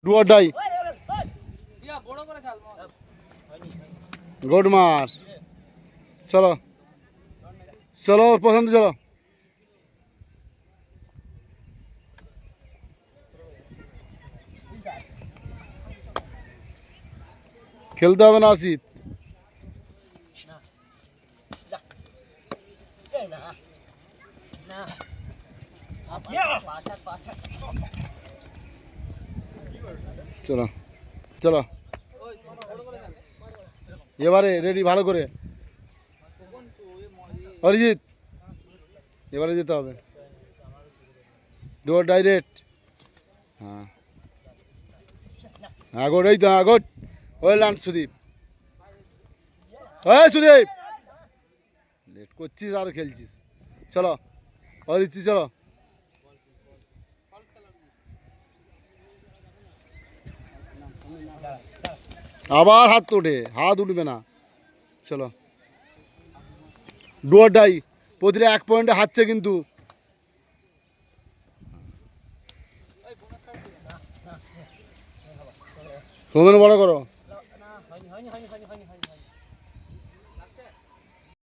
Do or die. Good মার। চলো চলো পছন্দ, চলো। খেলতে হবে না আসিত। চলো চলো এবারে রেডি ভালো করে। অরিজিৎ এবারে যেতে হবে। ডোর ডাইরেক্ট। হ্যাঁ হ্যাঁ গোড, এই তো হ্যাঁ গোড। ওই ল্যান্ড সুদীপ, ওই সুদীপ লেট করছিস আর খেলছিস। চলো অরিজিৎ চলো। আবার হাত তোঠে, হাত উঠবে না। চলো ডুয়ার ডাই, প্রতিটা 1 পয়েন্টে হারছে কিন্তু। সৌমেন বড় করো।